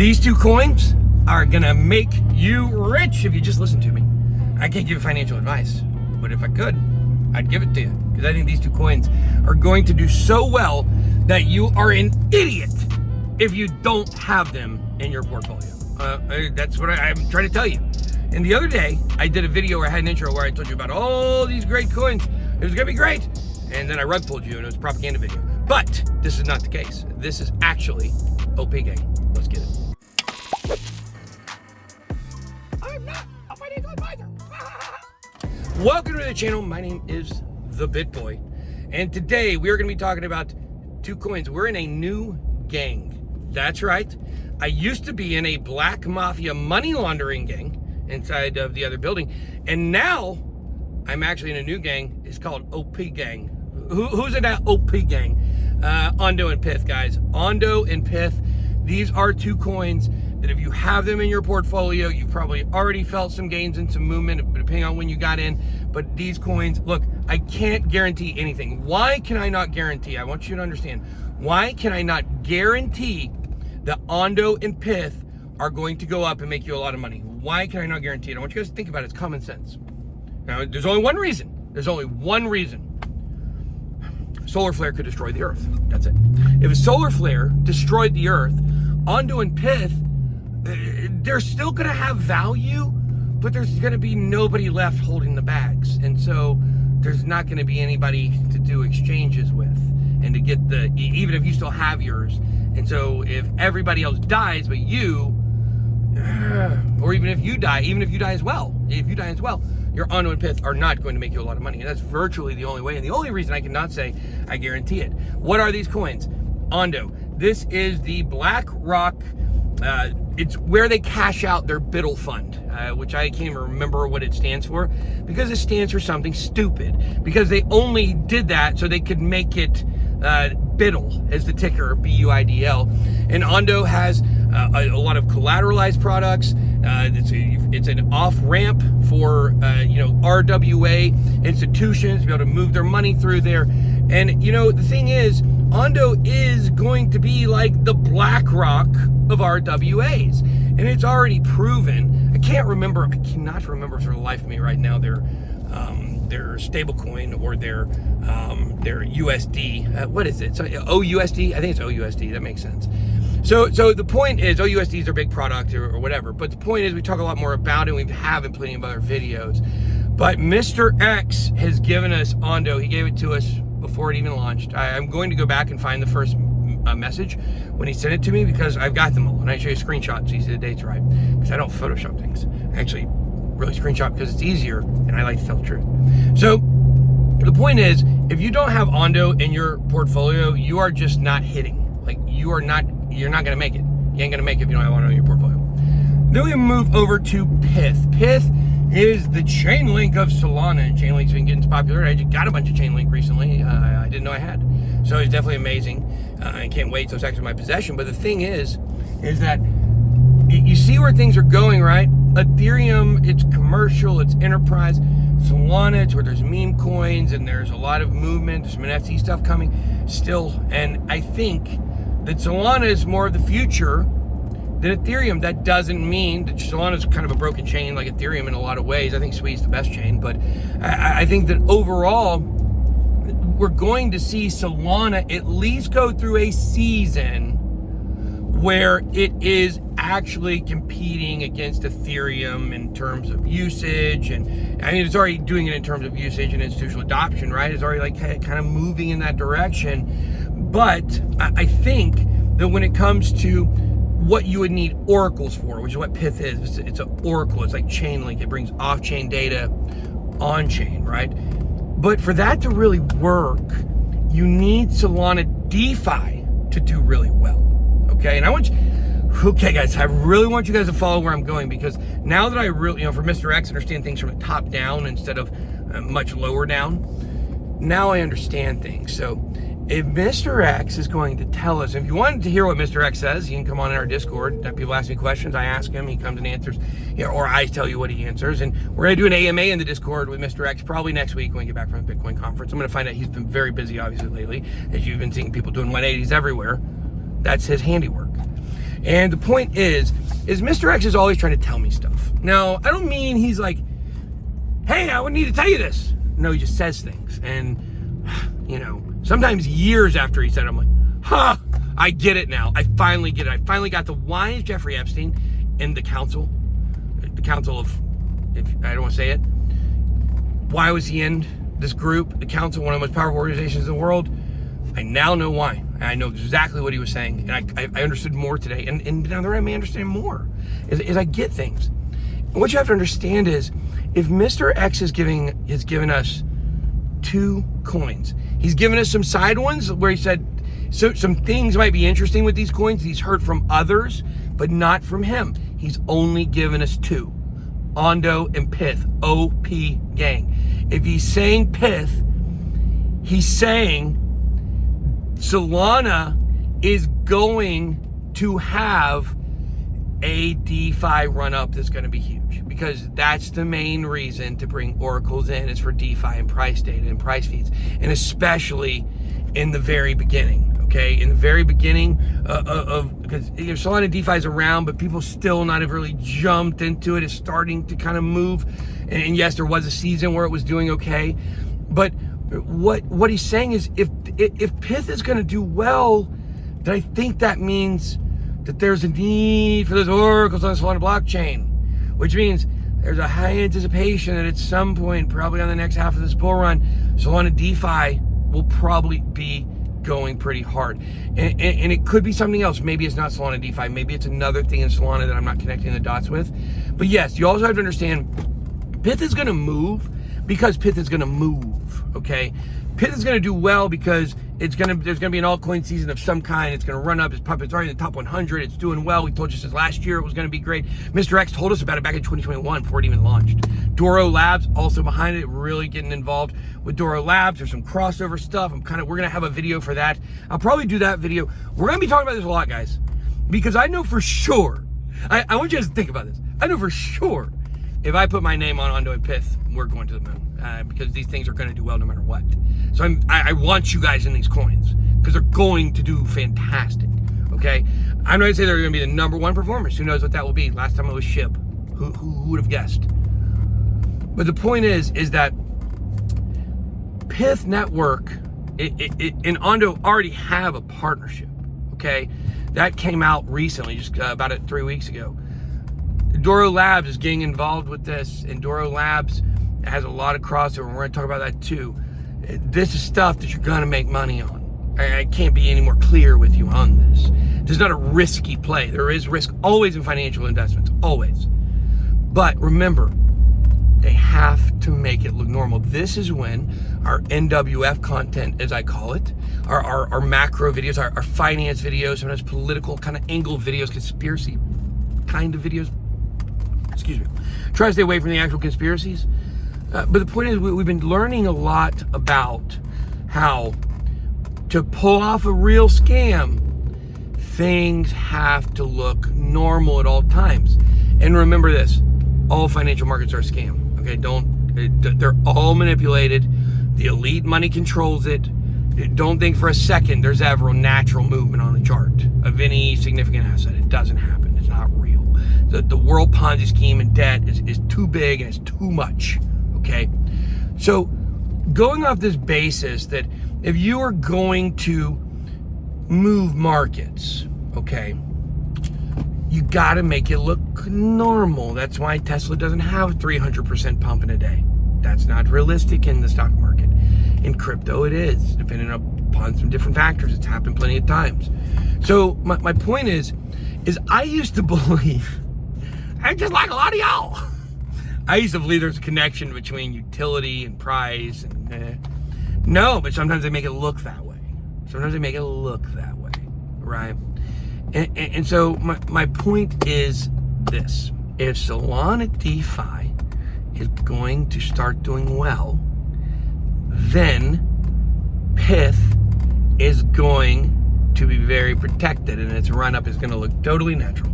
These two coins are gonna make you rich if you just listen to me. I can't give you financial advice, but if I could, I'd give it to you, because I think these two coins are going to do so well that you are an idiot if you don't have them in your portfolio. That's what I'm trying to tell you. And the other day, I did a video where I had an intro where I told you about all these great coins. It was gonna be great. And then I rug pulled you and it was a propaganda video. But this is not the case. This is actually OP gang. Let's get it. I'm not a financial advisor. Welcome to the channel. My name is The Bit Boy. And today we are gonna be talking about two coins. We're in a new gang. That's right. I used to be in a black mafia money laundering gang inside of the other building. And now I'm actually in a new gang. It's called OP gang. Who's in that OP gang? ONDO and PYTH, guys. ONDO and PYTH. These are two coins that if you have them in your portfolio, you've probably already felt some gains and some movement, depending on when you got in. But these coins, look, I can't guarantee anything. Why can I not guarantee? I want you to understand. Why can I not guarantee that ONDO and PYTH are going to go up and make you a lot of money? Why can I not guarantee it? I want you guys to think about it. It's common sense. Now, there's only one reason. There's only one reason. Solar flare could destroy the Earth. That's it. If a solar flare destroyed the Earth, ONDO and PYTH, they're still going to have value, but there's going to be nobody left holding the bags. And so there's not going to be anybody to do exchanges with and to get the, even if you still have yours. And so if everybody else dies but you, or even if you die as well, your ONDO and PYTH are not going to make you a lot of money. And that's virtually the only way. And the only reason I cannot say I guarantee it. What are these coins? ONDO. This is the BlackRock. It's where they cash out their BIDL fund, which I can't even remember what it stands for, because it stands for something stupid. Because they only did that so they could make it BIDL as the ticker, B-U-I-D-L. And ONDO has a lot of collateralized products. It's an off-ramp for RWA institutions to be able to move their money through there. And the thing is, ONDO is going to be like the BlackRock of RWAs, and it's already proven. I cannot remember for the life of me right now their stablecoin or their USD. What is it? So OUSD? I think it's OUSD. That makes sense. So the point is, OUSD is their big product or whatever. But the point is, we talk a lot more about it. We have in plenty of other videos. But Mr. X has given us ONDO. He gave it to us before it even launched. I'm going to go back and find the first message when he sent it to me, because I've got them all. And I show you a screenshot so you see the dates right. Because I don't Photoshop things. I actually really screenshot because it's easier and I like to tell the truth. So the point is, if you don't have ONDO in your portfolio, you are just not hitting. Like you're not going to make it. You ain't going to make it if you don't have ONDO in your portfolio. Then we move over to PYTH. PYTH is the chain link of Solana, and chain link's been getting popular. I just got a bunch of chain link recently. I didn't know I had. So it's definitely amazing. I can't wait till it's actually in my possession. But the thing is that you see where things are going, right? Ethereum, it's commercial, it's enterprise. Solana, it's where there's meme coins and there's a lot of movement. There's some NFT stuff coming still. And I think that Solana is more of the future than Ethereum. That doesn't mean that Solana is kind of a broken chain like Ethereum in a lot of ways. I think Sweet's the best chain, but I think that overall, we're going to see Solana at least go through a season where it is actually competing against Ethereum in terms of usage. And I mean, it's already doing it in terms of usage and institutional adoption, right? It's already like kind of moving in that direction. But I think that when it comes to what you would need oracles for, which is what PYTH is, it's an oracle. It's like Chainlink. It brings off-chain data on-chain, right? But for that to really work, you need Solana DeFi to do really well, okay? And okay, guys, I really want you guys to follow where I'm going, because now that I really, for Mr. X, understand things from the top down instead of much lower down, now I understand things. So if Mr. X is going to tell us, if you wanted to hear what Mr. X says, you can come on in our Discord. People ask me questions, I ask him, he comes and answers, or I tell you what he answers. And we're going to do an AMA in the Discord with Mr. X probably next week when we get back from the Bitcoin conference. I'm going to find out he's been very busy, obviously, lately, as you've been seeing people doing 180s everywhere. That's his handiwork. And the point is Mr. X is always trying to tell me stuff. Now, I don't mean he's like, hey, I would need to tell you this. No, he just says things. And, you know, sometimes years after he said it, I'm like, I get it now. I finally get it. I finally got the why is Jeffrey Epstein and the council of, if I don't want to say it, why was he in this group, the council, one of the most powerful organizations in the world? I now know why. I know exactly what he was saying, and I understood more today. And down the road, I may understand more as I get things. And what you have to understand is, if Mr. X has given us 2 coins, he's given us some side ones where he said some things might be interesting with these coins. He's heard from others, but not from him. He's only given us 2, ONDO and PYTH, OP gang. If he's saying PYTH, he's saying Solana is going to have a DeFi run up that's going to be huge, because that's the main reason to bring oracles in, is for DeFi and price data and price feeds, and especially in the very beginning. Okay, in the very beginning because Solana DeFi is around, but people still not have really jumped into it. It's starting to kind of move, and yes, there was a season where it was doing okay, but what he's saying is, if PYTH is going to do well, then I think that means that there's a need for those oracles on the Solana blockchain, which means there's a high anticipation that at some point, probably on the next half of this bull run, Solana DeFi will probably be going pretty hard. And it could be something else. Maybe it's not Solana DeFi. Maybe it's another thing in Solana that I'm not connecting the dots with. But yes, you also have to understand, PYTH is going to move because PYTH is going to move, okay? PYTH is going to do well because there's going to be an altcoin season of some kind. It's going to run up. It's already in the top 100. It's doing well. We told you since last year it was going to be great. Mr. X told us about it back in 2021 before it even launched. Doro Labs also behind it, really getting involved with Doro Labs. There's some crossover stuff. We're going to have a video for that. I'll probably do that video. We're going to be talking about this a lot, guys, because I know for sure, I want you guys to think about this. I know for sure, if I put my name on ONDO and PYTH, we're going to the moon, because these things are going to do well no matter what. So I want you guys in these coins because they're going to do fantastic, okay? I'm not going to say they're going to be the #1 performers. Who knows what that will be? Last time it was SHIB. Who would have guessed? But the point is that PYTH Network and ONDO already have a partnership, okay? That came out recently, just about 3 weeks ago. Doro Labs is getting involved with this, and Doro Labs has a lot of crossover, and we're going to talk about that too. This is stuff that you're going to make money on. I can't be any more clear with you on this. This is not a risky play. There is risk always in financial investments, always. But remember, they have to make it look normal. This is when our NWF content, as I call it, our macro videos, our finance videos, sometimes political kind of angle videos, conspiracy kind of videos, try to stay away from the actual conspiracies. But the point is, we've been learning a lot about how to pull off a real scam, things have to look normal at all times. And remember this, all financial markets are a scam, okay? They're all manipulated. The elite money controls it. Don't think for a second there's ever a natural movement on a chart of any significant asset. It doesn't happen. It's not real. The world Ponzi scheme and debt is too big and it's too much, okay? So going off this basis that if you are going to move markets, okay, you got to make it look normal. That's why Tesla doesn't have 300% pump in a day. That's not realistic in the stock market. In crypto, it is, depending upon some different factors. It's happened plenty of times. So my point is I used to believe, I just like a lot of y'all, I used to believe there's a connection between utility and price. And no, but sometimes they make it look that way. Right? And so my point is this. If Solana DeFi is going to start doing well, then PYTH is going to be very protected, and its run-up is going to look totally natural.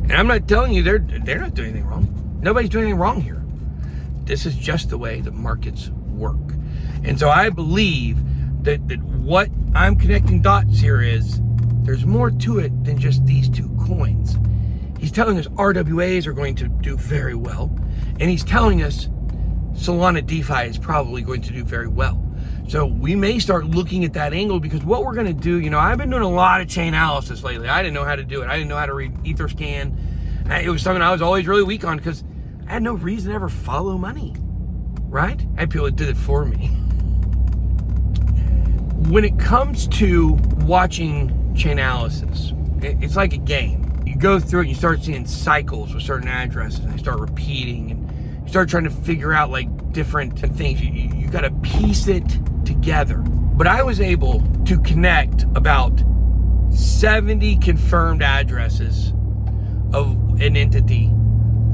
And I'm not telling you they're not doing anything wrong. Nobody's doing anything wrong here. This is just the way the markets work. And so I believe that what I'm connecting dots here is there's more to it than just these two coins. He's telling us RWAs are going to do very well, and he's telling us Solana DeFi is probably going to do very well. So we may start looking at that angle, because what we're going to do, I've been doing a lot of chain analysis lately. I didn't know how to do it. I didn't know how to read Etherscan. It was something I was always really weak on because I had no reason to ever follow money, right? I had people that did it for me. When it comes to watching chain analysis, it's like a game. You go through it and you start seeing cycles with certain addresses, and they start repeating, and you start trying to figure out like different things. You got to piece it together. But I was able to connect about 70 confirmed addresses of an entity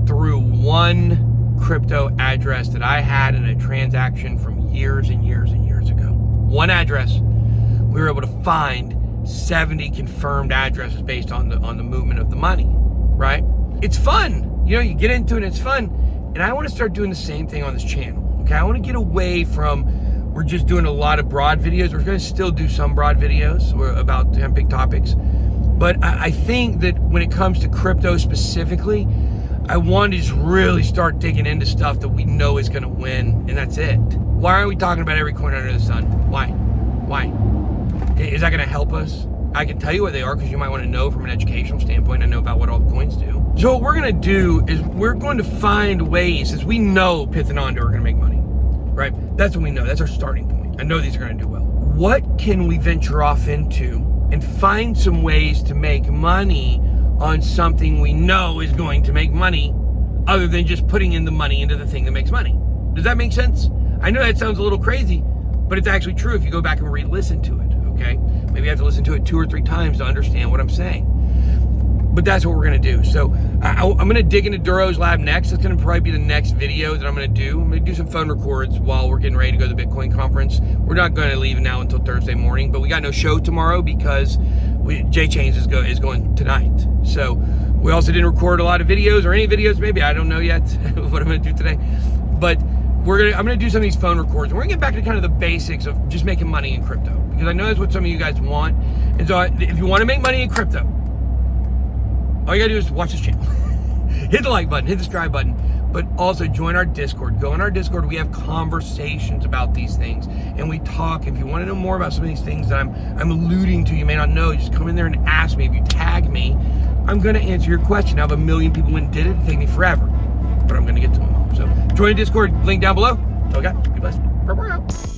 through one crypto address that I had in a transaction from years and years and years ago. One address, we were able to find 70 confirmed addresses based on the movement of the money, right? It's fun. You get into it and it's fun. And I want to start doing the same thing on this channel. Okay, I want to get away from, we're just doing a lot of broad videos. We're going to still do some broad videos about big topics. But I think that when it comes to crypto specifically, I want to just really start digging into stuff that we know is going to win, and that's it. Why aren't we talking about every coin under the sun? Why? Is that going to help us? I can tell you what they are because you might want to know from an educational standpoint and know about what all the coins do. So what we're going to do is we're going to find ways, since we know PYTH and ONDO are going to make money, right? That's what we know. That's our starting point. I know these are going to do well. What can we venture off into and find some ways to make money on something we know is going to make money, other than just putting in the money into the thing that makes money? Does that make sense? I know that sounds a little crazy, but it's actually true if you go back and re-listen to it, okay? Maybe you have to listen to it 2 or 3 times to understand what I'm saying. But that's what we're gonna do. So I'm gonna dig into Duro's lab next. That's gonna probably be the next video that I'm gonna do. I'm gonna do some phone records while we're getting ready to go to the Bitcoin conference. We're not gonna leave now until Thursday morning, but we got no show tomorrow because J-Chains is going tonight. So we also didn't record a lot of videos, or any videos maybe, I don't know yet what I'm gonna do today. But I'm gonna do some of these phone records. We're gonna get back to kind of the basics of just making money in crypto, because I know that's what some of you guys want. And so if you wanna make money in crypto, all you gotta do is watch this channel. Hit the like button, hit the subscribe button, but also join our Discord. Go in our Discord. We have conversations about these things, and we talk. If you want to know more about some of these things that I'm alluding to, you may not know, just come in there and ask me. If you tag me, I'm gonna answer your question. I have 1 million people who did it. It'll take me forever, but I'm gonna get to them all. So join the Discord, link down below. So, guys, be blessed.